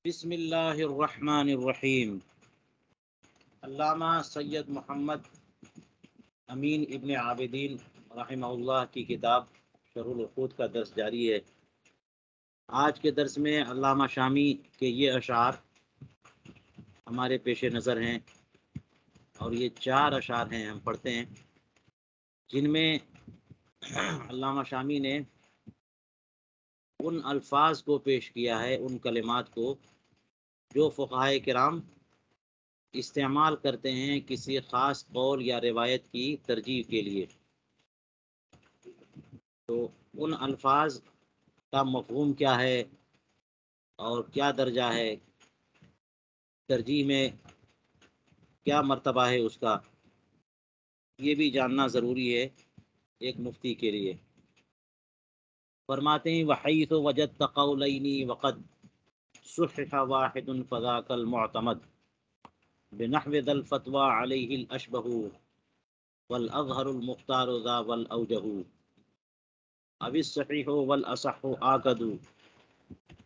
بسم اللہ الرحمن الرحیم۔ علامہ سید محمد امین ابن عابدین رحمہ اللہ کی کتاب شرح العقود کا درس جاری ہے۔ آج کے درس میں علامہ شامی کے یہ اشعار ہمارے پیش نظر ہیں، اور یہ 4 اشعار ہیں، ہم پڑھتے ہیں، جن میں علامہ شامی نے ان الفاظ کو پیش کیا ہے، ان کلمات کو جو فقہائے کرام استعمال کرتے ہیں کسی خاص قول یا روایت کی ترجیح کے لیے۔ تو ان الفاظ کا مفہوم کیا ہے اور کیا درجہ ہے، ترجیح میں کیا مرتبہ ہے اس کا، یہ بھی جاننا ضروری ہے ایک مفتی کے لیے۔ فرماتے ہیں وحیث وجدت قولین وقد صحح واحد فذاک المعتمد بنحو ذا الفتوى علیہ الاشبہ والاظہر المختار ذا والاوجہ او الصحیح والاصح آکد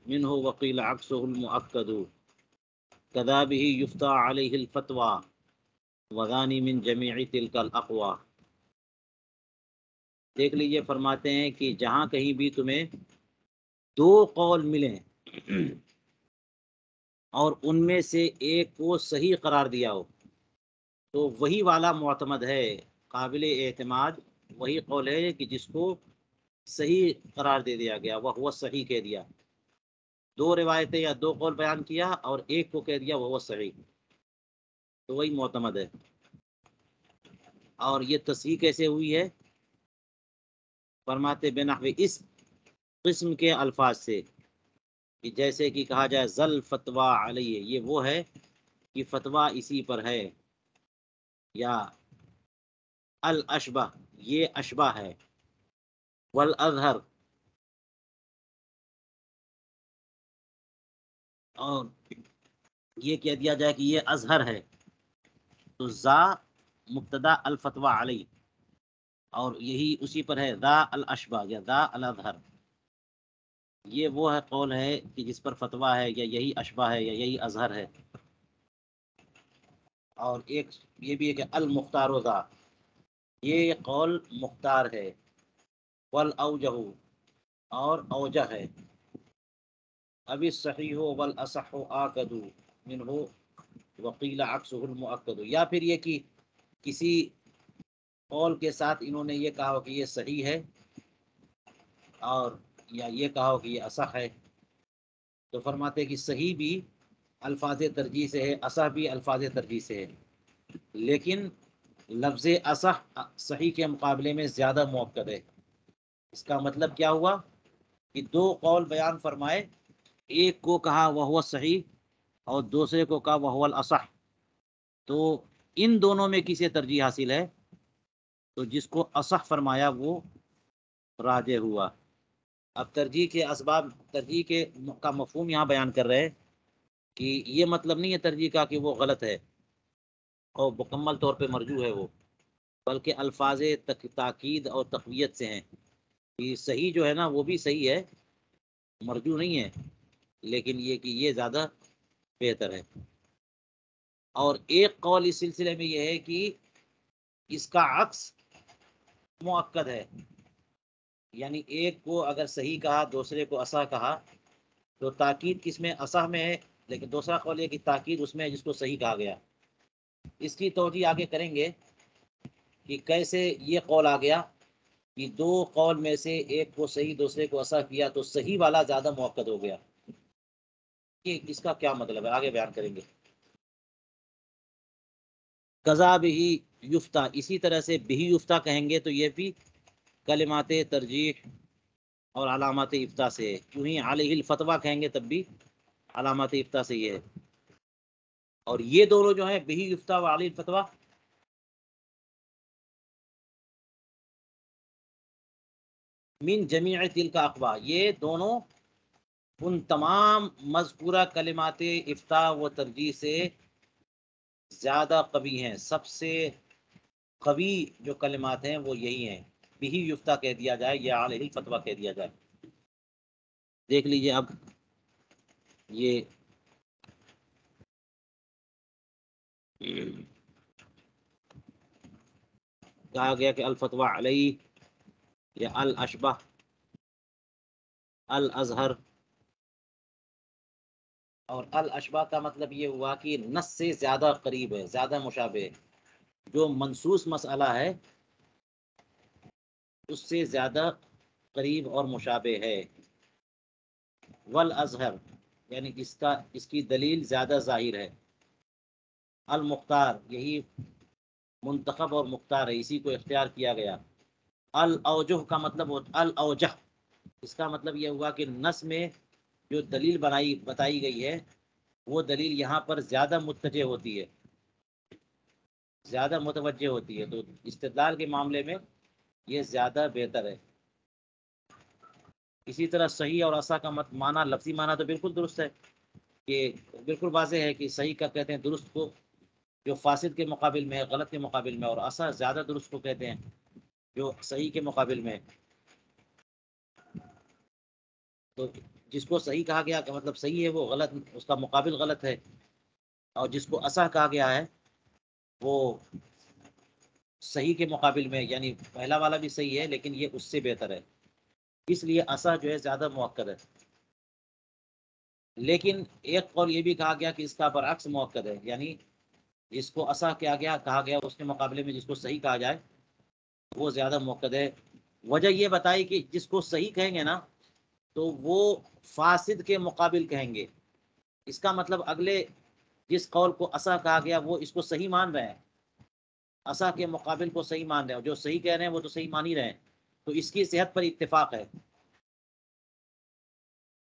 منہ وقیل عکسہ المؤکد کذا به یفتى علیہ الفتوى وذانی من جمیع تلک الاقوى۔ دیکھ لیجئے، فرماتے ہیں کہ جہاں کہیں بھی تمہیں 2 قول ملیں اور ان میں سے ایک کو صحیح قرار دیا ہو تو وہی والا معتمد ہے، قابل اعتماد وہی قول ہے کہ جس کو صحیح قرار دے دیا گیا، وہ صحیح کہہ دیا۔ 2 روایتیں یا 2 قول بیان کیا اور ایک کو کہہ دیا وہ صحیح، تو وہی معتمد ہے۔ اور یہ تصحیح کیسے ہوئی ہے؟ فرماتے بنحو اس قسم کے الفاظ سے، کہ جیسے کہ کہا جائے ذل فتویٰ علیہ، یہ وہ ہے کہ فتویٰ اسی پر ہے، یا الاشبہ یہ اشبہ ہے، والازہر اور یہ کہہ دیا جائے کہ یہ ازہر ہے، تو ذا مبتدا الفتویٰ علیہ، اور یہی اسی پر ہے ذا الاشبہ یا ذا الازہر، یہ وہ ہے قول ہے کہ جس پر فتویٰ ہے، یا یہی اشبہ ہے، یا یہی ازہر ہے۔ اور ایک یہ بھی ہے کہ المختار ذا، یہ قول مختار ہے، والاوجہ اور اوجہ ہے، ابی الصحیح والاصح آکد منہ وقیل عکسہ المؤکد، یا پھر یہ کہ کسی قول کے ساتھ انہوں نے یہ کہا کہ یہ صحیح ہے، اور یا یہ کہا کہ یہ اصح ہے، تو فرماتے کہ صحیح بھی الفاظ ترجیح سے ہے، اصح بھی الفاظ ترجیح سے ہے، لیکن لفظ اصح صحیح کے مقابلے میں زیادہ مؤکد ہے۔ اس کا مطلب کیا ہوا کہ 2 قول بیان فرمائے، ایک کو کہا وہو صحیح اور دوسرے کو کہا وہو الاصح، تو ان دونوں میں کسے ترجیح حاصل ہے؟ تو جس کو اصح فرمایا وہ راجح ہوا۔ اب ترجیح کے اسباب، ترجیح کا مفہوم یہاں بیان کر رہے ہیں کہ یہ مطلب نہیں ہے ترجیح کا کہ وہ غلط ہے اور مکمل طور پہ مرجوح ہے وہ، بلکہ الفاظ تاکید اور تقویت سے ہیں، کہ صحیح جو ہے نا وہ بھی صحیح ہے، مرجوح نہیں ہے، لیکن یہ کہ یہ زیادہ بہتر ہے۔ اور ایک قول اس سلسلے میں یہ ہے کہ اس کا عکس مؤکد ہے، یعنی ایک کو اگر صحیح کہا دوسرے کو اصح کہا تو تاکید کس میں؟ اصح میں ہے، لیکن دوسرا قول یہ کہ تاکید اس میں ہے جس کو صحیح کہا گیا۔ اس کی توجیہ آگے کریں گے کہ کیسے یہ قول آ گیا کہ 2 قول میں سے ایک کو صحیح دوسرے کو اصح کیا تو صحیح والا زیادہ مؤکد ہو گیا، کہ اس کا کیا مطلب ہے آگے بیان کریں گے۔ قضا بہی یفتہ، اسی طرح سے بہی یفتہ کہیں گے تو یہ بھی کلمات ترجیح اور علامات افتاء سے، کیوں ہی علیہ الفتویٰ کہیں گے تب بھی علامات افتاء سے یہ ہے۔ اور یہ دونوں جو ہیں بہی یفتہ و علیہ الفتویٰ، من جمیع تلک اقوا، یہ دونوں ان تمام مذکورہ کلمات افتاء و ترجیح سے زیادہ قوی ہیں، سب سے قوی جو کلمات ہیں وہ یہی ہیں، بہی یفتہ کہہ دیا جائے یا علیہ الفتویٰ کہہ دیا جائے۔ دیکھ لیجئے اب یہ کہا گیا کہ الفتوی علیہ یا الاشبہ، الازہر، اور الاشبہ کا مطلب یہ ہوا کہ نص سے زیادہ قریب ہے، زیادہ مشابہ ہے، جو منصوص مسئلہ ہے اس سے زیادہ قریب اور مشابہ ہے۔ والازہر یعنی اس کی دلیل زیادہ ظاہر ہے۔ المختار یہی منتخب اور مختار ہے، اسی کو اختیار کیا گیا۔ الاوجہ کا مطلب الاوجہ، اس کا مطلب یہ ہوا کہ نص میں جو دلیل بتائی گئی ہے وہ دلیل یہاں پر زیادہ متجہ ہوتی ہے، زیادہ متوجہ ہوتی ہے، تو استدلال کے معاملے میں یہ زیادہ بہتر ہے۔ اسی طرح صحیح اور اصح کا معنی، لفظی معنی تو بالکل درست ہے، کہ بالکل واضح ہے کہ صحیح کا کہتے ہیں درست کو جو فاسد کے مقابل میں ہے، غلط کے مقابل میں، اور اصح زیادہ درست کو کہتے ہیں جو صحیح کے مقابل میں ہے۔ تو جس کو صحیح کہا گیا کہ مطلب صحیح ہے، وہ غلط، اس کا مقابل غلط ہے، اور جس کو اصح کہا گیا ہے وہ صحیح کے مقابل میں، یعنی پہلا والا بھی صحیح ہے لیکن یہ اس سے بہتر ہے، اس لیے اصح جو ہے زیادہ مؤکد ہے۔ لیکن ایک قول یہ بھی کہا گیا کہ اس کا برعکس مؤکد ہے، یعنی جس کو اصح کہا گیا اس کے مقابلے میں جس کو صحیح کہا جائے وہ زیادہ مؤکد ہے۔ وجہ یہ بتائی کہ جس کو صحیح کہیں گے نا تو وہ فاسد کے مقابل کہیں گے، اس کا مطلب اگلے جس قول کو اصح کہا گیا وہ اس کو صحیح مان رہے ہیں، اصح کے مقابل کو صحیح مان رہے ہیں، اور جو صحیح کہہ رہے ہیں وہ تو صحیح مان ہی رہے ہیں، تو اس کی صحت پر اتفاق ہے۔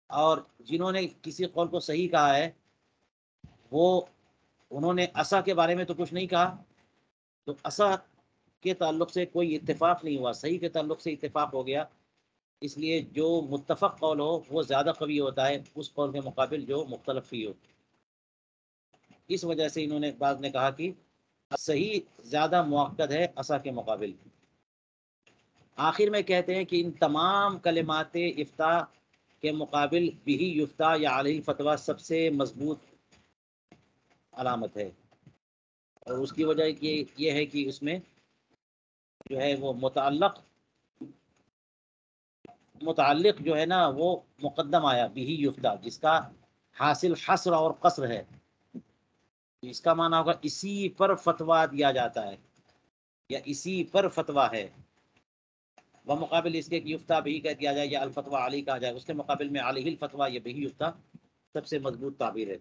اور جنہوں نے کسی قول کو صحیح کہا ہے انہوں نے اصح کے بارے میں تو کچھ نہیں کہا، تو اصح کے تعلق سے کوئی اتفاق نہیں ہوا، صحیح کے تعلق سے اتفاق ہو گیا، اس لیے جو متفق قول ہو وہ زیادہ قوی ہوتا ہے اس قول کے مقابل جو مختلف ہی ہو۔ اس وجہ سے انہوں نے بعض نے کہا کہ صحیح زیادہ مؤکد ہے اصح کے مقابل۔ آخر میں کہتے ہیں کہ ان تمام کلمات افتاء کے مقابل بہی یفتہ یا علیہ فتویٰ سب سے مضبوط علامت ہے، اور اس کی وجہ یہ ہے کہ اس میں جو ہے وہ متعلق جو ہے نا وہ مقدم آیا بہی یفتہ، جس کا حاصل حصر اور قصر ہے، اس کا معنی ہوگا اسی پر فتویٰ دیا جاتا ہے یا اسی پر فتویٰ ہے، بمقابل اس کے کہ یفتہ بھی کہہ دیا جائے یا الفتویٰ علی کہا جائے، اس کے مقابل میں علیہ الفتویٰ یا بہی یفتہ سب سے مضبوط تعبیر ہے۔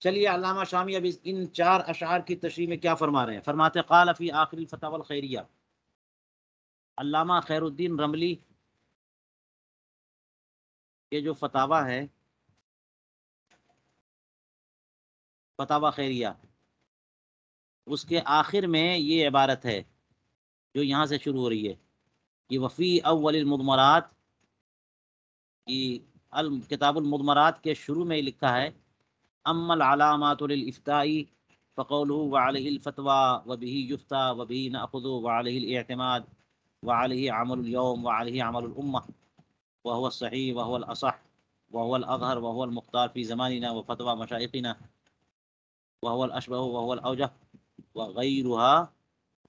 چلیے علامہ شامی اب ان 4 اشعار کی تشریح میں کیا فرما رہے ہیں، فرماتے قال فی آخر الفتاوی الخیریہ، علامہ خیر الدین رملی یہ جو فتاوی ہے، فتاوی خیریہ، اس کے آخر میں یہ عبارت ہے جو یہاں سے شروع ہو رہی ہے کہ وفی اول المضمرات، کی کتاب المضمرات کے شروع میں لکھا ہے اما العلامات للافتاء فقوله وعليه الفتوى وبه يفتى وبه نأخذ وعليه الاعتماد وعليه عمل اليوم وعليه عمل الأمة وهو الصحيح وهو الأصح وهو الأظهر وهو المختار في زماننا وفتوى مشايخنا وهو الأشبه وهو الأوجه وغيرها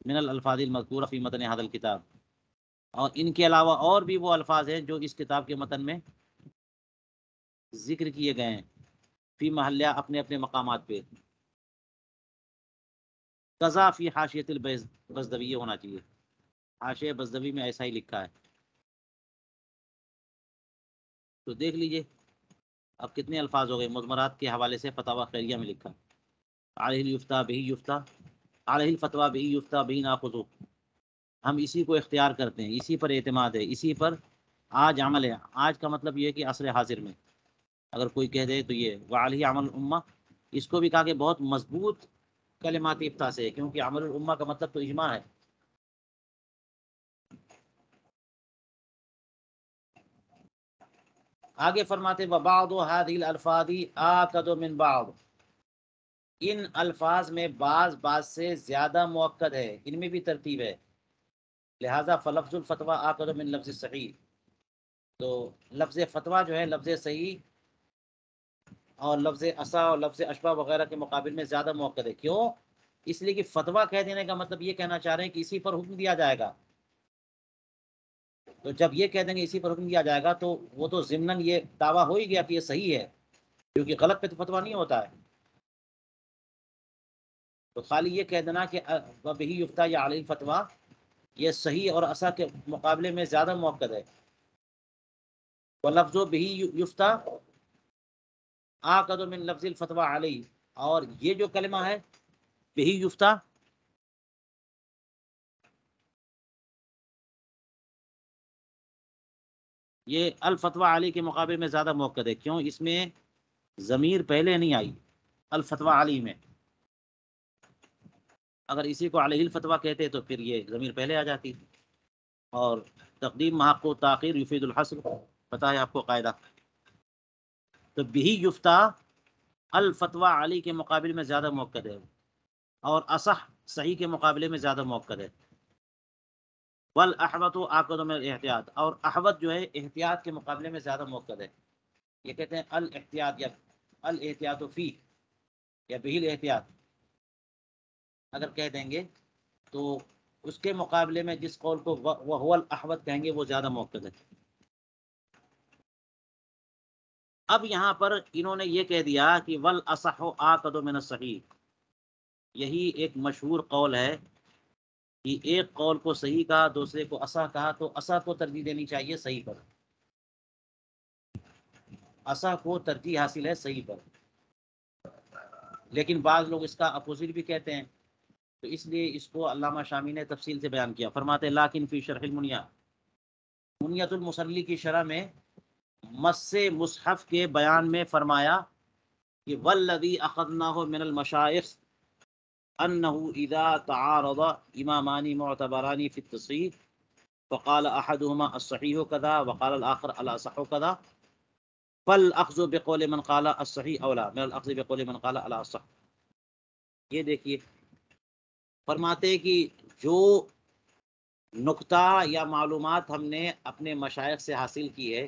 من الألفاظ المذكورة في متن هذا الكتاب۔ اور ان کے علاوہ اور بھی وہ الفاظ ہیں جو اس کتاب کے متن میں ذکر کیے گئے ہیں، فی محلیہ اپنے اپنے مقامات پہ، قضا فی حاشیۃ البزدوی ہونا چاہیے، حاشیہ بزدوی میں ایسا ہی لکھا ہے، تو دیکھ لیجئے اب کتنے الفاظ ہو گئے۔ مضمرات کے حوالے سے فتاوی خیریہ میں لکھا علیہ الیفتاء بہ یفتیٰ، علیہ الفتویٰ بہ یفتیٰ بہ ناخذ، ہم اسی کو اختیار کرتے ہیں، اسی پر اعتماد ہے، اسی پر آج عمل ہے۔ آج کا مطلب یہ ہے کہ عصر حاضر میں اگر کوئی کہہ دے تو یہ وعلیہ عمل الامہ، اس کو بھی کہا کہ بہت مضبوط کلمات افتاء سے ہے، کیونکہ عمل الامہ کا مطلب تو اجماع ہے۔ آگے فرماتے وبعض هذه الالفاظ آکد من بعض، ان الفاظ میں بعض سے زیادہ مؤکد ہے، ان میں بھی ترتیب ہے، لہذا فلفظ الفتویٰ آکد من لفظ صحیح، تو لفظ فتویٰ جو ہے لفظ صحیح اور لفظ اسا اور لفظ اشبہ وغیرہ کے مقابل میں زیادہ موقع ہے. کیوں؟ اس لیے کہ فتویٰ کہہ دینے کا مطلب یہ کہنا چاہ رہے ہیں کہ اسی پر حکم دیا جائے گا. تو جب یہ کہہ دیں گے اسی پر حکم دیا جائے گا تو وہ تو ضمناً یہ دعویٰ ہو ہی گیا کہ یہ صحیح ہے، کیونکہ غلط پہ تو فتویٰ نہیں ہوتا ہے. تو خالی یہ کہہ دینا کہ وبہ یفتیٰ یا علی الفتویٰ، یہ صحیح اور اسا کے مقابلے میں زیادہ موقع ہے. وَلَفْظُ بِهِ یفتیٰ آکد من لفظ الفتویٰ علیہ، اور یہ جو کلمہ ہے بہی یفتیٰ، یہ الفتویٰ علی کے مقابلے میں زیادہ موقع ہے. کیوں؟ اس میں ضمیر پہلے نہیں آئی الفتویٰ علی میں. اگر اسی کو علیہ الفتویٰ کہتے تو پھر یہ ضمیر پہلے آ جاتی. اور تقدیم محق و تاخیر یفید الحصر، پتہ ہے آپ کو قاعدہ. تو بہی یفتیٰ الفتویٰ علی کے مقابلے میں زیادہ موقع ہے، اور اصح صحیح کے مقابلے میں زیادہ موقع ہے. والاحوط آکد من الاحتیاط، اور احوط جو ہے احتیاط کے مقابلے میں زیادہ موقع ہے. یہ کہتے ہیں الاحتیاط یا الاحتیاط فی یا بہی الاحتیاط اگر کہہ دیں گے تو اس کے مقابلے میں جس قول کو وہو الاحوط کہیں گے وہ زیادہ موقع ہے. اب یہاں پر انہوں نے یہ کہہ دیا کہ والاصح آکد من الصحیح، یہی ایک مشہور قول ہے کہ ایک قول کو صحیح کہا دوسرے کو اصح کہا تو اصح کو ترجیح دینی چاہیے صحیح پر. اصح کو ترجیح حاصل ہے صحیح پر. لیکن بعض لوگ اس کا اپوزٹ بھی کہتے ہیں، تو اس لیے اس کو علامہ شامی نے تفصیل سے بیان کیا. فرماتے ہیں لیکن فی شرح المنیہ، منیت المصلی کی شرح میں مس مصحف کے بیان میں فرمایا کہ والذی اخذناہ من المشائخ انه اذا تعارض امامان معتبران في التصحیح فقال احدهما الصحیح كذا وقال الاخر الاصح كذا فالاخذ بقول من قال الصحیح اولا من الاخذ بقول من قال الاصح. یہ دیکھیے فرماتے ہیں کہ جو نکتہ یا معلومات ہم نے اپنے مشائخ سے حاصل کی ہے،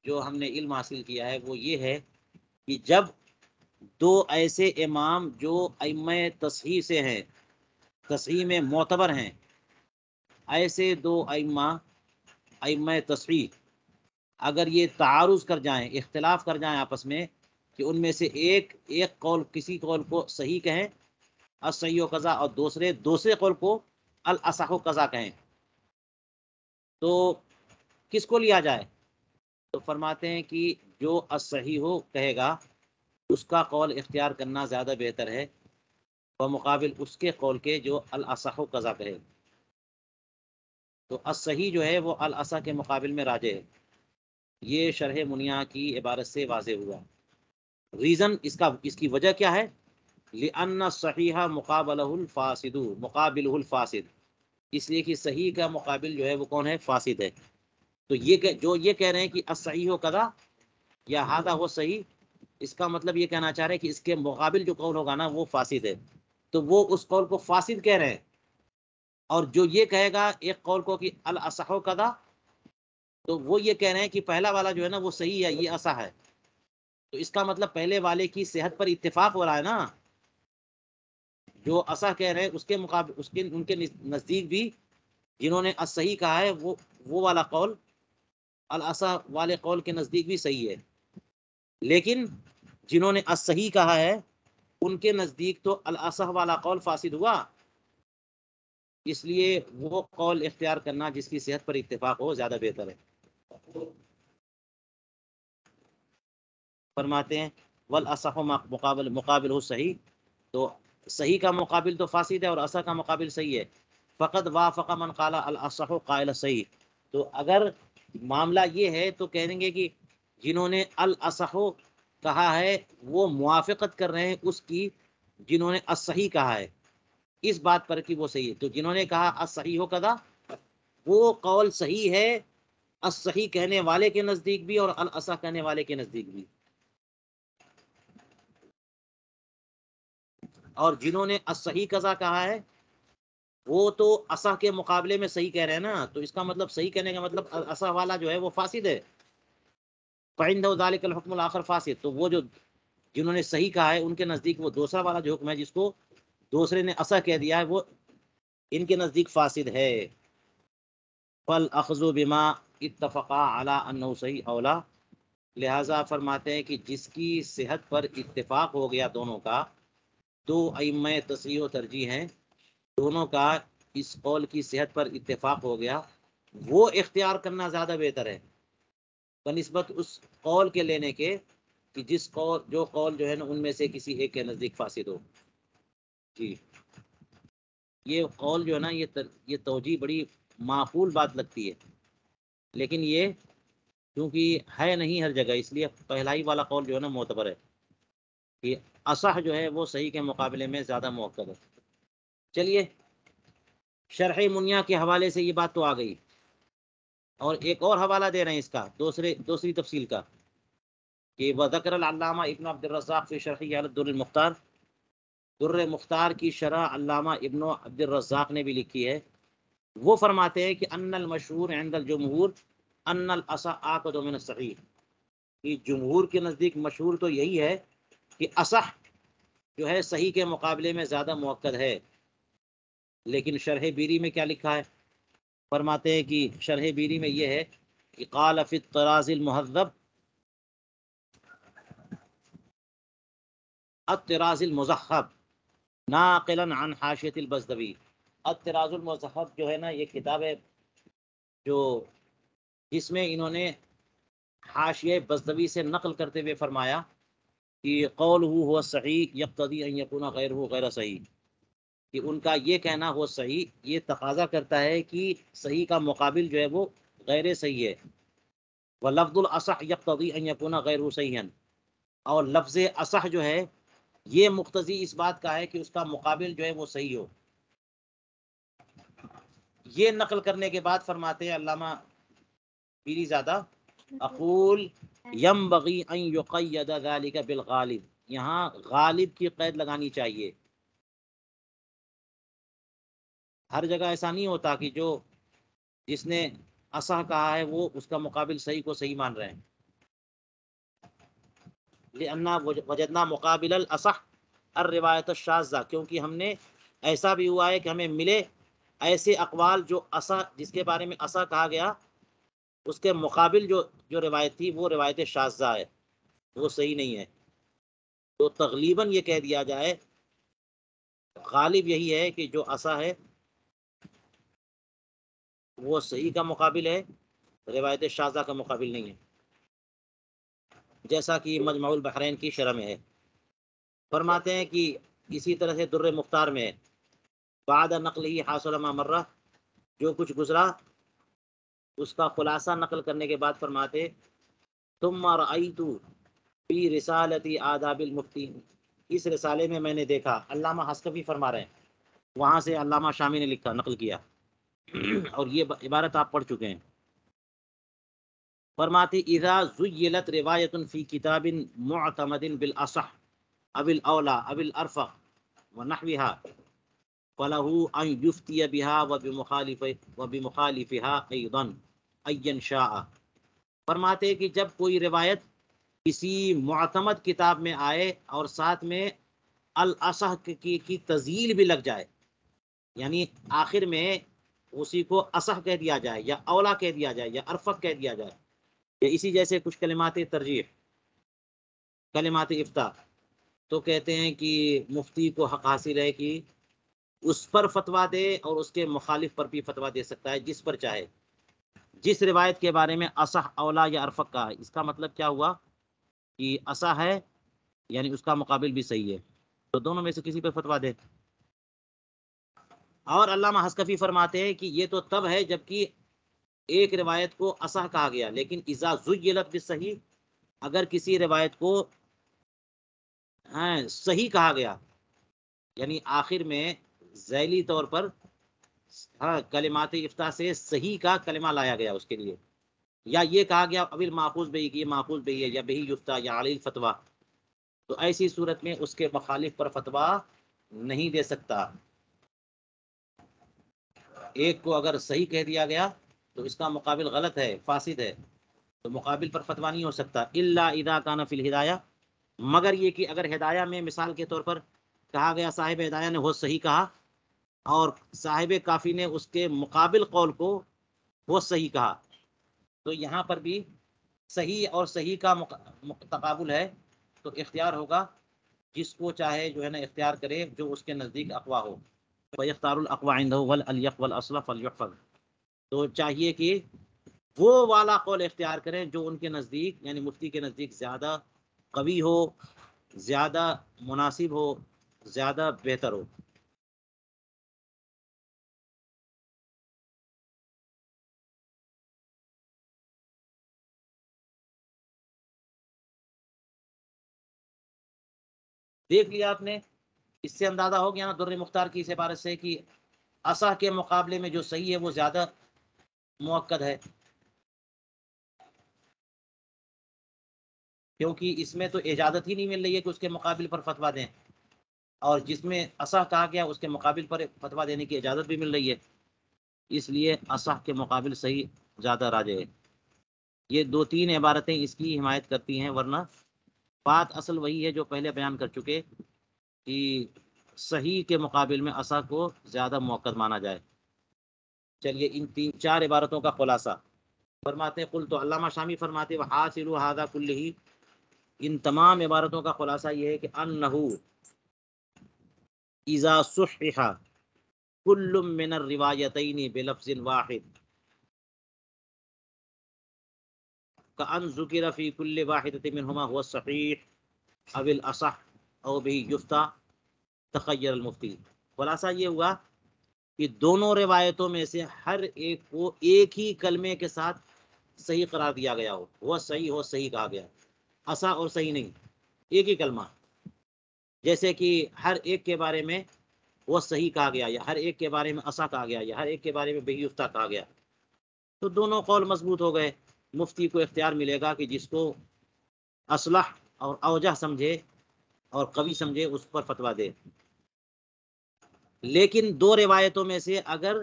جو ہم نے علم حاصل کیا ہے وہ یہ ہے کہ جب دو ایسے امام جو ائمہ تصحیح سے ہیں، تصحیح میں معتبر ہیں، ایسے دو ائمہ تصحیح اگر یہ تعارض کر جائیں، اختلاف کر جائیں آپس میں، کہ ان میں سے ایک قول کسی قول کو صحیح کہیں الصحیح و قضا، اور دوسرے قول کو الاصح و قضا کہیں، تو کس کو لیا جائے؟ تو فرماتے ہیں کہ جو الصحیح ہو کہے گا اس کا قول اختیار کرنا زیادہ بہتر ہے بمقابل اس کے قول کے جو الاصح و قضا کہے. تو الصحیح جو ہے وہ الاصح کے مقابل میں راجح ہے. یہ شرح منیہ کی عبارت سے واضح ہوا. ریزن اس کی وجہ کیا ہے؟ لأن الصحیح مقابلہ الفاسد، اس لیے کہ صحیح کا مقابل جو ہے وہ کون ہے؟ فاسد ہے. تو یہ کہہ رہے ہیں کہ الصحیح و قضا یا ھذا وہ صحیح، اس کا مطلب یہ کہنا چاہ رہے ہیں کہ اس کے مقابل جو قول ہوگا نا وہ فاسد ہے، تو وہ اس قول کو فاسد کہہ رہے ہیں. اور جو یہ کہے گا ایک قول کو کہ الاصح و قضا، تو وہ یہ کہہ رہے ہیں کہ پہلا والا جو ہے نا وہ صحیح ہے، یہ اصح ہے. تو اس کا مطلب پہلے والے کی صحت پر اتفاق ہو رہا ہے نا. جو اصح کہہ رہے ہیں اس کے مقابل ان کے نزدیک بھی جنہوں نے الصحیح کہا ہے وہ والا قول الاصح والے قول کے نزدیک بھی صحیح ہے. لیکن جنہوں نے الصحیح کہا ہے ان کے نزدیک تو الاصح والا قول فاسد ہوا، اس لیے وہ قول اختیار کرنا جس کی صحت پر اتفاق ہو زیادہ بہتر ہے. فرماتے ہیں والاصح مقابل ہو صحیح، تو صحیح کا مقابل تو فاسد ہے اور اصح کا مقابل صحیح ہے. فقط وافق من قال الاصح قائل صحیح، تو اگر معاملہ یہ ہے تو کہیں گے کہ جنہوں نے الاصح کہا ہے وہ موافقت کر رہے ہیں اس کی جنہوں نے الصحیح کہا ہے، اس بات پر کہ وہ صحیح ہے. تو جنہوں نے کہا الصحیح ہو قضا، وہ قول صحیح ہے الصحیح کہنے والے کے نزدیک بھی اور الاصح کہنے والے کے نزدیک بھی. اور جنہوں نے الصحیح قضا کہا ہے وہ تو اصح کے مقابلے میں صحیح کہہ رہے ہیں نا، تو اس کا مطلب صحیح کہنے کا مطلب اصح والا جو ہے وہ فاسد ہے. فَعِندَهُ ذَلِكَ الْحُكْمُ الْآخَرُ فَاسِدٌ، تو وہ جو جنہوں نے صحیح کہا ہے ان کے نزدیک وہ دوسرا والا جو حکم ہے جس کو دوسرے نے اصح کہہ دیا ہے وہ ان کے نزدیک فاسد ہے. فَالْأَخْذُ بِمَا اتَّفَقَا عَلَىٰ أَنَّهُ صحیح اولا، لہٰذا فرماتے ہیں کہ جس کی صحت پر اتفاق ہو گیا دونوں کا، دو ائمہ تصحیح و ترجیح ہیں، دونوں کا اس قول کی صحت پر اتفاق ہو گیا، وہ اختیار کرنا زیادہ بہتر ہے بنسبت اس قول کے لینے کے کہ جو قول جو ہے نا ان میں سے کسی ایک کے نزدیک فاسد ہو. جی یہ قول جو ہے نا یہ توجیہ بڑی معقول بات لگتی ہے، لیکن یہ کیونکہ ہے نہیں ہر جگہ، اس لیے پہلا ہی والا قول جو ہے نا معتبر ہے کہ اصح جو ہے وہ صحیح کے مقابلے میں زیادہ مؤکد ہے. چلیے شرح منیہ کے حوالے سے یہ بات تو آ گئی، اور ایک اور حوالہ دے رہے ہیں اس کا دوسری تفصیل کا کہ وذکر العلامہ ابن عبد الرزاق فی شرحہ علی الدر المختار، در مختار کی شرح علامہ ابن عبد الرزاق نے بھی لکھی ہے. وہ فرماتے ہیں کہ ان المشہور عند الجمہور ان الاصح آکد من الصحیح، کہ جمہور کے نزدیک مشہور تو یہی ہے کہ اصح جو ہے صحیح کے مقابلے میں زیادہ مؤکد ہے. لیکن شرح بیری میں کیا لکھا ہے؟ فرماتے ہیں کہ شرح بیری میں یہ ہے کہ قال فی الطراز المہذب الطراز المذہب ناقلا عن حاشیۃ البزدوی. الطراز المذہب جو ہے نا یہ کتاب ہے جو جس میں انہوں نے حاشیہ بزدوی سے نقل کرتے ہوئے فرمایا کہ قولہ هو صحیح یقتضی ان یکون غیرہ غیر صحیح، کہ ان کا یہ کہنا ہو صحیح یہ تقاضا کرتا ہے کہ صحیح کا مقابل جو ہے وہ غیر صحیح ہے. وَلَفْظُ الْأَصَحِ يَقْتَضِي أَن يَكُونَ غَيْرُهُ صَحِيحًا، اور لفظ اصح جو ہے یہ مقتضی اس بات کا ہے کہ اس کا مقابل جو ہے وہ صحیح ہو. یہ نقل کرنے کے بعد فرماتے ہیں علامہ پیری زادہ اقول ينبغي ان يقيد ذلك بالغالب، یہاں غالب کی قید لگانی چاہیے. ہر جگہ ایسا نہیں ہوتا کہ جو جس نے اصح کہا ہے وہ اس کا مقابل صحیح کو صحیح مان رہے ہیں. لأننا وجدنا مقابل الاصح الروایت الشاذہ، کیونکہ ہم نے ایسا بھی ہوا ہے کہ ہمیں ملے ایسے اقوال جو اصح جس کے بارے میں اصح کہا گیا اس کے مقابل جو روایت تھی وہ روایت شاذہ ہے، وہ صحیح نہیں ہے. تو تغلیباً یہ کہہ دیا جائے غالب یہی ہے کہ جو اصح ہے وہ صحیح کا مقابل ہے، روایت شاذہ کا مقابل نہیں ہے، جیسا کہ مجمع البحرین کی شرح میں ہے. فرماتے ہیں کہ اسی طرح سے در مختار میں بعد نقل ہی حاصل ما مرہ، جو کچھ گزرا اس کا خلاصہ نقل کرنے کے بعد فرماتے ثم رأیت فی رسالتی آداب المفتی، اس رسالے میں میں نے دیکھا، علامہ حسکفی فرما رہے ہیں، وہاں سے علامہ شامی نے لکھا نقل کیا اور یہ عبارت آپ پڑھ چکے ہیں. فرماتی اذا زیلت روایت فی کتاب معتمد بالاصح اب الاولا اب الارفق ونحوها فله ان یفتی بها وبمخالفها ایضا این شاء. فرماتے کہ جب کوئی روایت کسی معتمد کتاب میں آئے اور ساتھ میں الاصح کی تزیل بھی لگ جائے، یعنی آخر میں اسی کو اصح کہہ دیا جائے یا اولا کہہ دیا جائے یا ارفق کہہ دیا جائے، یا اسی جیسے کچھ کلمات ترجیح، کلمات افتاء، تو کہتے ہیں کہ مفتی کو حق حاصل ہے کہ اس پر فتویٰ دے اور اس کے مخالف پر بھی فتویٰ دے سکتا ہے جس پر چاہے. جس روایت کے بارے میں اصح اولا یا ارفق کا ہے، اس کا مطلب کیا ہوا کہ اصح ہے یعنی اس کا مقابل بھی صحیح ہے، تو دونوں میں سے کسی پر فتویٰ دے. اور علامہ حسکفی فرماتے ہیں کہ یہ تو تب ہے جبکہ ایک روایت کو اصح کہا گیا، لیکن اذا زیلت بالصحیح، اگر کسی روایت کو صحیح کہا گیا یعنی آخر میں ذیلی طور پر کلمات افتاء سے صحیح کا کلمہ لایا گیا اس کے لیے، یا یہ کہا گیا ابل ماخوذ بہی کہ یہ ماخوذ بہی ہے یا بہی یفتہ یا علی الفتویٰ، تو ایسی صورت میں اس کے مخالف پر فتویٰ نہیں دے سکتا. ایک کو اگر صحیح کہہ دیا گیا تو اس کا مقابل غلط ہے، فاسد ہے، تو مقابل پر فتویٰ نہیں ہو سکتا. الا اذا کان فی الہدایہ، مگر یہ کہ اگر ہدایہ میں مثال کے طور پر کہا گیا صاحب ہدایہ نے وہ صحیح کہا اور صاحب کافی نے اس کے مقابل قول کو وہ صحیح کہا، تو یہاں پر بھی صحیح اور صحیح کا تقابل ہے، تو اختیار ہوگا جس کو چاہے جو ہے نا اختیار کرے جو اس کے نزدیک اقوا ہو. فَيَخْتَارُ الْأَقْوَى عِنْدَهُ وَالْأَلْيَقُ وَالْأَصْلَ فَلْيُحْفَظْ، تو چاہیے کہ وہ والا قول اختیار کریں جو ان کے نزدیک یعنی مفتی کے نزدیک زیادہ قوی ہو، زیادہ مناسب ہو، زیادہ بہتر ہو. دیکھ لیا آپ نے، اس سے اندازہ ہو گیا نا در مختار کی اس عبارت سے کہ اصح کے مقابلے میں جو صحیح ہے وہ زیادہ مؤکد ہے، کیونکہ اس میں تو اجازت ہی نہیں مل رہی ہے کہ اس کے مقابل پر فتویٰ دیں، اور جس میں اصح کہا گیا اس کے مقابل پر فتویٰ دینے کی اجازت بھی مل رہی ہے، اس لیے اصح کے مقابل صحیح زیادہ راجح ہے. یہ دو تین عبارتیں اس کی حمایت کرتی ہیں، ورنہ بات اصل وہی ہے جو پہلے بیان کر چکے کہ صحیح کے مقابل میں اصح کو زیادہ مؤکد مانا جائے. چلیے ان تین چار عبارتوں کا خلاصہ فرماتے قل، تو علامہ شامی فرماتے وحاصل ھذا کلہ، ان تمام عبارتوں کا خلاصہ یہ ہے کہ انہ اذا صحح کل من الروایتین بلفظ واحد کأن ذکر فی کل واحدۃ منہما هو الصحیح او الاصح او به یفتى تخیر المفتی. خلاصہ یہ ہوا کہ دونوں روایتوں میں سے ہر ایک کو ایک ہی کلمے کے ساتھ صحیح قرار دیا گیا ہو، وہ صحیح ہو صحیح کہا گیا، اصح اور صحیح نہیں، ایک ہی کلمہ. جیسے کہ ہر ایک کے بارے میں وہ صحیح کہا گیا، یا ہر ایک کے بارے میں اصح کہا گیا، یا ہر ایک کے بارے میں بہ یفتہ کہا گیا، تو دونوں قول مضبوط ہو گئے. مفتی کو اختیار ملے گا کہ جس کو اصلح اور اوجہ سمجھے اور قوی سمجھے اس پر فتویٰ دے. لیکن دو روایتوں میں سے اگر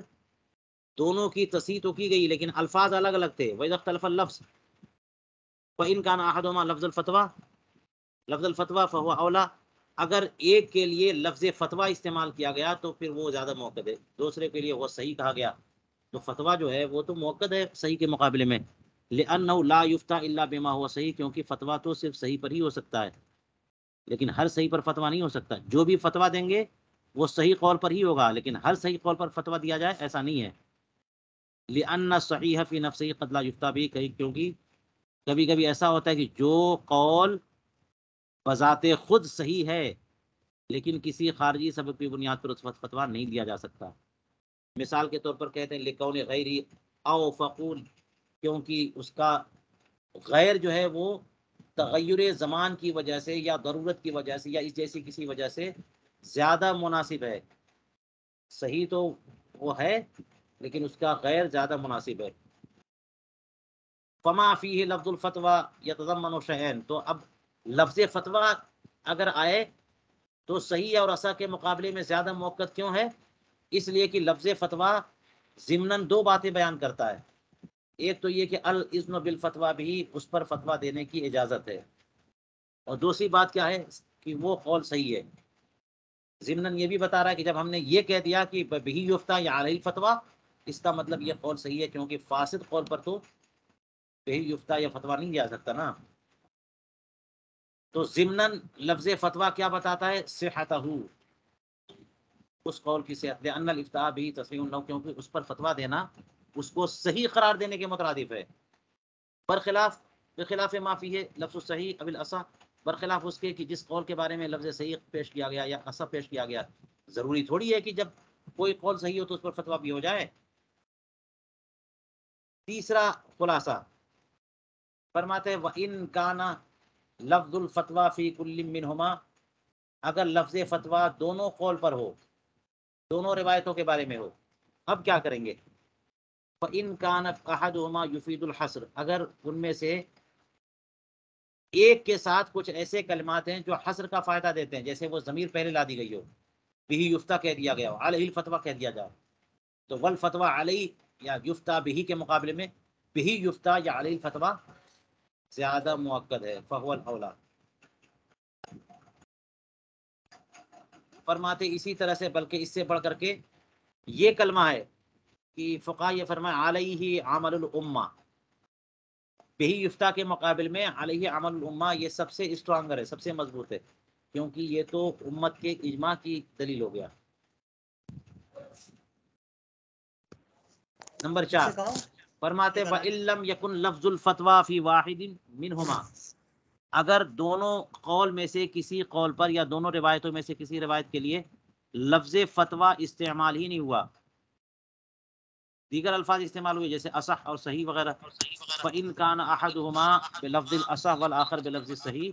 دونوں کی تصحیح تو کی گئی لیکن الفاظ الگ الگ تھے، وَإِذَا اخْتَلَفَ اللَّفْظُ وَإِنْ كَانَ أَحَدُهُمَا لَفْظَ الْفَتْوَى فَهُوَ أَوْلَى، اگر ایک کے لیے لفظ فتویٰ استعمال کیا گیا تو پھر وہ زیادہ مؤکد ہے، دوسرے کے لیے وہ صحیح کہا گیا تو فتویٰ جو ہے وہ تو مؤکد ہے صحیح کے مقابلے میں. لِأَنَّهُ لَا يُفْتَى إِلَّا بِمَا هُوَ صحیح، کیونکہ فتویٰ تو صرف صحیح پر ہی ہو سکتا ہے، لیکن ہر صحیح پر فتویٰ نہیں ہو سکتا. جو بھی فتویٰ دیں گے وہ صحیح قول پر ہی ہوگا، لیکن ہر صحیح قول پر فتویٰ دیا جائے ایسا نہیں ہے. لِأَنَّ الصَّحِيحَ فِي نَفْسِهِ قَدْ لَا يُفْتَى بِهِ، کیونکہ کبھی کبھی ایسا ہوتا ہے کہ جو قول بذات خود صحیح ہے لیکن کسی خارجی سبب کی بنیاد پر اس وقت فتویٰ نہیں دیا جا سکتا. مثال کے طور پر کہتے ہیں لکون غیری او فقول، کیونکہ اس کا غیر جو ہے وہ تغیر زمان کی وجہ سے یا ضرورت کی وجہ سے یا اس جیسی کسی وجہ سے زیادہ مناسب ہے. صحیح تو وہ ہے لیکن اس کا غیر زیادہ مناسب ہے. فما فیہ لفظ الفتویٰ یتضمن شیئین، تو اب لفظ فتویٰ اگر آئے تو صحیح اور اصح کے مقابلے میں زیادہ مؤکد کیوں ہے؟ اس لیے کہ لفظ فتویٰ ضمناً دو باتیں بیان کرتا ہے. ایک تو یہ کہ الاذن بالفتویٰ بھی، اس پر فتویٰ دینے کی اجازت ہے، اور دوسری بات کیا ہے کہ وہ قول صحیح ہے. ضمناً یہ بھی بتا رہا ہے کہ جب ہم نے یہ کہہ دیا کہ بہی یفتیٰ یا علیہ الفتویٰ، اس کا مطلب یہ قول صحیح ہے، کیونکہ فاسد قول پر تو بہی یفتیٰ یا فتویٰ نہیں دیا سکتا نا. تو ضمناً لفظ فتویٰ کیا بتاتا ہے؟ صحتہ، اس قول کی صحت. لأن الافتاء بھی تصحیح لہ، کیونکہ اس پر فتویٰ دینا اس کو صحیح قرار دینے کے مترادف ہے. بخلاف ما فیہ لفظ الصحیح اب الاصح، برخلاف اس کے کہ جس قول کے بارے میں لفظ صحیح پیش کیا گیا یا اصح پیش کیا گیا. ضروری تھوڑی ہے کہ جب کوئی قول صحیح ہو تو اس پر فتویٰ بھی ہو جائے. تیسرا خلاصہ فرماتے ہیں وَإِن كَانَ لفظ الفتویٰ فی کل منہما، اگر لفظ فتویٰ دونوں قول پر ہو، دونوں روایتوں کے بارے میں ہو، اب کیا کریں گے؟ فَإِن كَانَ أَحَدُهُمَا يُفِيدُ الْحَصْرَ، اگر ان میں سے ایک کے ساتھ کچھ ایسے کلمات ہیں جو حصر کا فائدہ دیتے ہیں، جیسے وہ ضمیر پہلے لا دی گئی ہو، بہی یفتیٰ کہہ دیا گیا ہو، علیہ الفتویٰ کہہ دیا جائے، تو والفتویٰ علیہ یا یفتیٰ بہی کے مقابلے میں بہی یفتیٰ یا علیہ الفتویٰ زیادہ مؤکد ہے، فہو الاولا. فرماتے اسی طرح سے بلکہ اس سے بڑھ کر کے یہ کلمہ ہے کہ فقہ یہ فرمائے علیہ عمل الامہ، بہی یفتہ کے مقابل میں علیہ عمل الامہ یہ سب سے اسٹرانگر ہے، سب سے مضبوط ہے، کیونکہ یہ تو امت کے اجماع کی دلیل ہو گیا. نمبر 4 فرماتے وَإِن لَّمْ يَكُن لَفْظُ الْفَتْوَىٰ فِي وَاحِدٍ مِّنْهُمَا، اگر دونوں قول میں سے کسی قول پر یا دونوں روایتوں میں سے کسی روایت کے لیے لفظ فتویٰ استعمال ہی نہیں ہوا، دیگر الفاظ استعمال ہوئے جیسے اصح اور صحیح وغیرہ، فَإِن كَانَ أَحَدُهُمَا بِلَفْظِ الْأَصح وَالْآخَرُ بِلَفْظِ الصَّحِيحِ،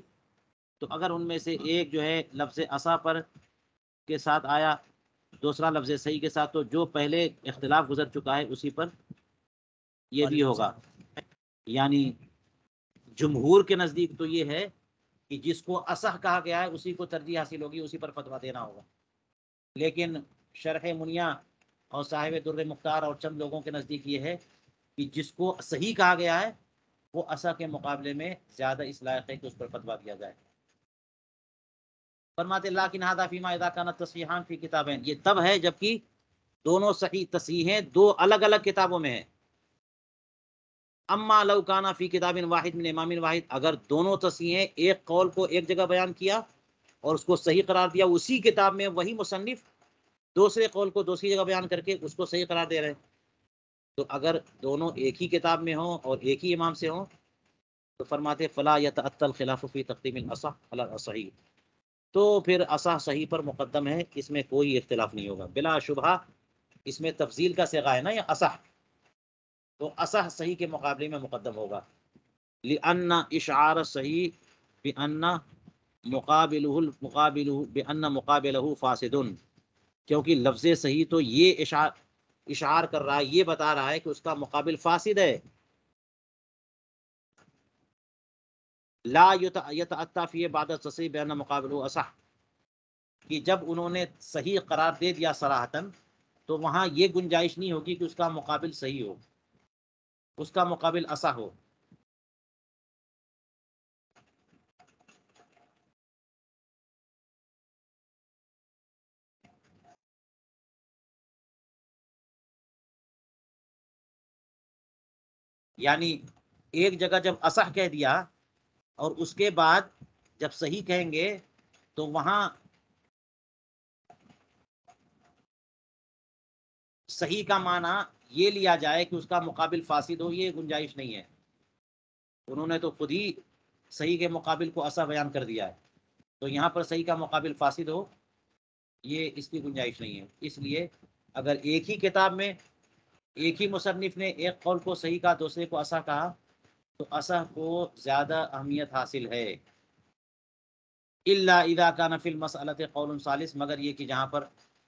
تو اگر ان میں سے ایک جو ہے لفظ اصح پر کے ساتھ آیا، دوسرا لفظ صحیح کے ساتھ، تو جو پہلے اختلاف گزر چکا ہے اسی پر یہ بھی ہوگا. یعنی جمہور کے نزدیک تو یہ ہے کہ جس کو اصح کہا گیا ہے اسی کو ترجیح حاصل ہوگی، اسی پر فتویٰ دینا ہوگا. لیکن شرح منیا اور صاحب در مختار اور چند لوگوں کے نزدیک یہ ہے کہ جس کو صحیح کہا گیا ہے وہ اصح کے مقابلے میں زیادہ اس لائق ہے کہ اس پر فتویٰ دیا جائے. فرماتے لیکن ھذا فیما اذا كانت تصحیحان فی کتابین، یہ تب ہے جبکہ دونوں صحیح تصحیحیں دو الگ الگ کتابوں میں ہیں. اما لو کانا فی کتاب واحد من امام واحد، اگر دونوں تصحیحیں ایک قول کو ایک جگہ بیان کیا اور اس کو صحیح قرار دیا، اسی کتاب میں وہی مصنف دوسرے قول کو دوسری جگہ بیان کر کے اس کو صحیح قرار دے رہے ہیں، تو اگر دونوں ایک ہی کتاب میں ہوں اور ایک ہی امام سے ہوں تو فرماتے فلا یتأتی الخلاف فی تقدیم الاصح علی الصحیح، تو پھر اصح صحیح پر مقدم ہے، اس میں کوئی اختلاف نہیں ہوگا. بلا شبہ اس میں تفضیل کا صیغہ ہے نا، یا اصح، تو اصح صحیح کے مقابلے میں مقدم ہوگا. لأن اشعار صحیح بأن مقابلہ فاسد، کیونکہ لفظ صحیح تو یہ اشعار کر رہا ہے، یہ بتا رہا ہے کہ اس کا مقابل فاسد ہے. لا یتأتی فی بعد التصحیح بأن مقابلہ اصح، کہ جب انہوں نے صحیح قرار دے دیا صراحتاً تو وہاں یہ گنجائش نہیں ہوگی کہ اس کا مقابل صحیح ہو، اس کا مقابل اصح ہو. یعنی ایک جگہ جب اصح کہہ دیا اور اس کے بعد جب صحیح کہیں گے تو وہاں صحیح کا معنی یہ لیا جائے کہ اس کا مقابل فاسد ہو، یہ گنجائش نہیں ہے. انہوں نے تو خود ہی صحیح کے مقابل کو اصح بیان کر دیا ہے، تو یہاں پر صحیح کا مقابل فاسد ہو، یہ اس کی گنجائش نہیں ہے. اس لیے اگر ایک ہی کتاب میں ایک ہی مصنف نے ایک قول کو صحیح کہا دوسرے کو اصح کہا تو اصح کو زیادہ اہمیت حاصل ہے. الا اذا كان في المسألة قول ثالث، مگر یہ کہ جہاں پر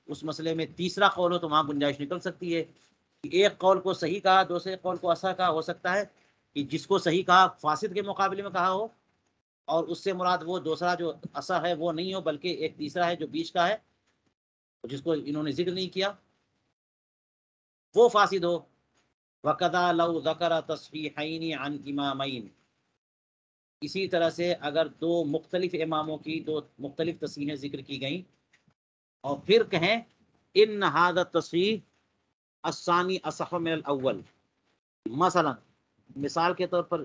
اس مسئلے میں تیسرا قول ہو تو وہاں گنجائش نکل سکتی ہے کہ ایک قول کو صحیح کہا دوسرے قول کو اصح کہا. ہو سکتا ہے کہ جس کو صحیح کہا فاسد کے مقابلے میں کہا ہو، اور اس سے مراد وہ دوسرا جو اصح ہے وہ نہیں ہو بلکہ ایک تیسرا ہے جو بیچ کا ہے جس کو انہوں نے ذکر نہیں کیا، وہ فاسد ہو. وَكَذَا لَوْ ذَكَرَ تَصْحِيحَيْنِ عَنْ إِمَامَيْنِ، اسی طرح سے اگر دو مختلف اماموں کی دو مختلف تصحیحیں ذکر کی گئیں اور پھر کہیں ان هذا التصحیح الثانی اصح من الاول، مثلا مثال کے طور پر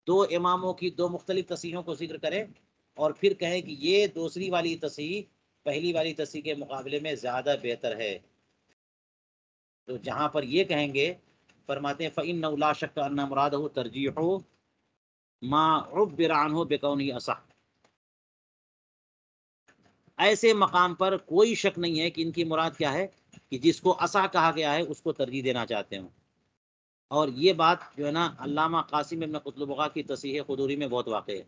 دو اماموں کی دو مختلف تصحیحوں کو ذکر کریں اور پھر کہیں کہ یہ دوسری والی تصحیح پہلی والی تصحیح کے مقابلے میں زیادہ بہتر ہے، تو جہاں پر یہ کہیں گے فرماتے ہیں فإنه لا شک ان مراده ترجیح ما عبر عنہ بکونہ اصح، ایسے مقام پر کوئی شک نہیں ہے کہ ان کی مراد کیا ہے کہ جس کو اصح کہا گیا ہے اس کو ترجیح دینا چاہتے ہیں. اور یہ بات جو ہے نا علامہ قاسم ابن قطلبغہ کی تصحیح قدوری میں بہت واقع ہے.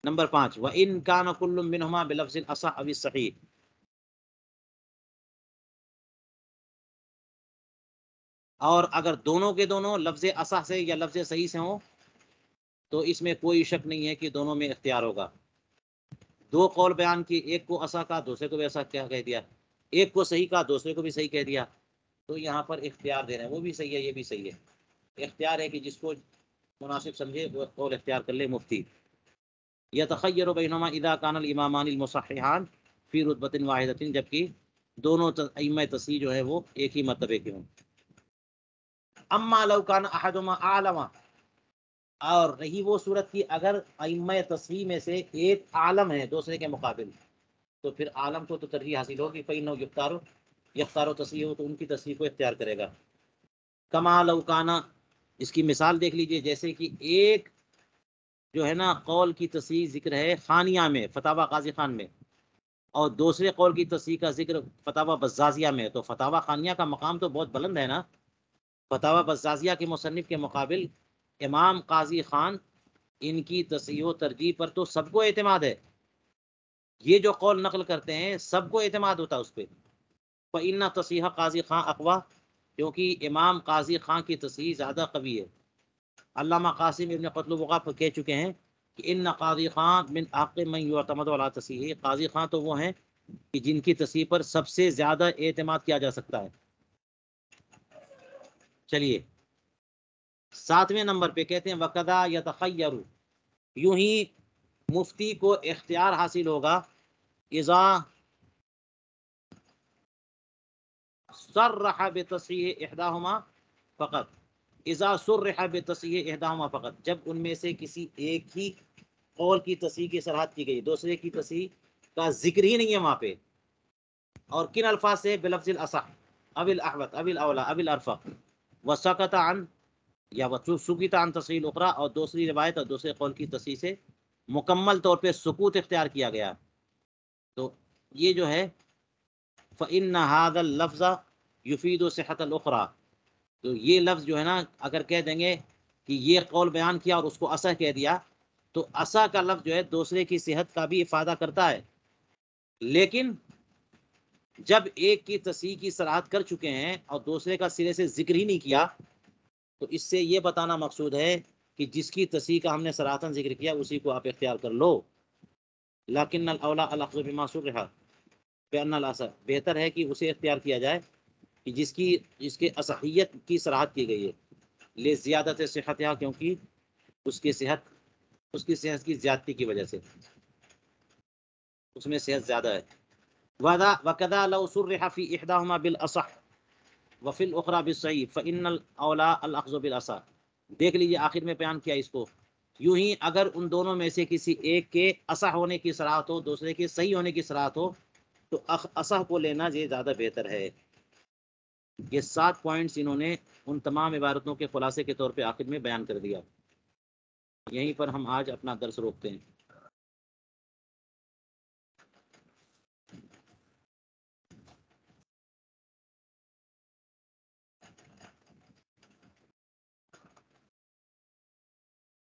نمبر 5 وَإِن كَانَ كُلٌّ مِّنْهُمَا بِلَفْظِ الْأَصَحِّ أَوِ الصَّحِيحِ، اور اگر دونوں کے دونوں لفظ اصح سے یا لفظ صحیح سے ہوں تو اس میں کوئی شک نہیں ہے کہ دونوں میں اختیار ہوگا. دو قول بیان کی، ایک کو اصح کہا دوسرے کو بھی اصح کہہ دیا، ایک کو صحیح کہا دوسرے کو بھی صحیح کہہ دیا، تو یہاں پر اختیار دے رہے ہیں، وہ بھی صحیح ہے یہ بھی صحیح ہے. اختیار ہے کہ جس کو مناسب سمجھے وہ قول اختیار کر لے مفتی. یتخیر بینہما اذا کان الامامان المصححان فی رتبۃ واحدۃ، جبکہ دونوں ائمہ تصحیح جو ہے وہ ایک ہی مرتبے کے ہوں. اما لو کان احدہما اعلم، اور رہی وہ صورت کی اگر ائمہ تصحیح میں سے ایک عالم ہے دوسرے کے مقابل، تو پھر عالم کو تو ترجیح حاصل ہوگی. فإنہ یختار تصحیح ہو، تو ان کی تصحیح کو اختیار کرے گا. کما لو کانا، اس کی مثال دیکھ لیجئے، جیسے کہ ایک جو ہے نا قول کی تصحیح ذکر ہے خانیہ میں فتاوی قاضی خان میں، اور دوسرے قول کی تصحیح کا ذکر فتاوی بزازیہ میں، تو فتاوی خانیہ کا مقام تو بہت بلند ہے نا. فتاوی بزازیہ کے مصنف کے مقابل امام قاضی خان، ان کی تصحیح و ترجیح پر تو سب کو اعتماد ہے. یہ جو قول نقل کرتے ہیں سب کو اعتماد ہوتا ہے اس پہ. فإن تصحیح قاضی خان اقویٰ، کیونکہ امام قاضی خان کی تصحیح زیادہ قوی ہے. علامہ قاسم ابن قتل وقاف کہہ چکے ہیں کہ ان قاضی خان من حق من یعتمد علی تصحیح، قاضی خان تو وہ ہیں کہ جن کی تصحیح پر سب سے زیادہ اعتماد کیا جا سکتا ہے. چلیے 7ویں نمبر پہ کہتے ہیں وقدا یتخیر، یوں ہی مفتی کو اختیار حاصل ہوگا اذا صرح بتصحیح احداہما فقط، اذا صرح بتصحیح احداہما فقط، جب ان میں سے کسی ایک ہی قول کی تصحیح کی صراحت کی گئی، دوسرے کی تصحیح کا ذکر ہی نہیں ہے وہاں پہ. اور کن الفاظ سے؟ بلفظ الاصح اب الاحوط اب الاولا اب الارفق وسکت عن، یا سکت عن تصحیح الاخرى، اور دوسری روایت اور دوسرے قول کی تصحیح سے مکمل طور پہ سکوت اختیار کیا گیا. تو یہ جو ہے فإن هذا اللفظ يفيد صحة الأخرى، تو یہ لفظ جو ہے نا اگر کہہ دیں گے کہ یہ قول بیان کیا اور اس کو اصح کہہ دیا، تو اصح کا لفظ جو ہے دوسرے کی صحت کا بھی افادہ کرتا ہے. لیکن جب ایک کی تصحیح کی صراحت کر چکے ہیں اور دوسرے کا سرے سے ذکر ہی نہیں کیا، تو اس سے یہ بتانا مقصود ہے کہ جس کی تصحیح کا ہم نے صراحتاً ذکر کیا اسی کو آپ اختیار کر لو. لیکن الاولیٰ الاخذ بما صرح بأن الاصح، بہتر ہے کہ اسے اختیار کیا جائے کہ جس کے اصحیت کی صراحت کی گئی ہے، لزیادت صحتها، کیونکہ اس کی صحت کی زیادتی کی وجہ سے اس میں صحت زیادہ ہے. وَكَذَا لَوْ صُرِّحَ فِي إِحْدَاهُمَا بِالْأَصَحِّ وَفِي الْأُخْرَى بِالصَّحِيحِ فَإِنَّ الْأَوْلَىٰ الْأَخْذُ بِالْأَصَحِّ. دیکھ لیجیے آخر میں بیان کیا اس کو، یوں ہی اگر ان دونوں میں سے کسی ایک کے اصح ہونے کی صراحت ہو دوسرے کے صحیح ہونے کی صراحت ہو، تو اصح کو لینا یہ زیادہ بہتر ہے. یہ 7 پوائنٹس انہوں نے ان تمام عبارتوں کے خلاصے کے طور پہ آخر میں بیان کر دیا. یہیں پر ہم آج اپنا درس روکتے ہیں.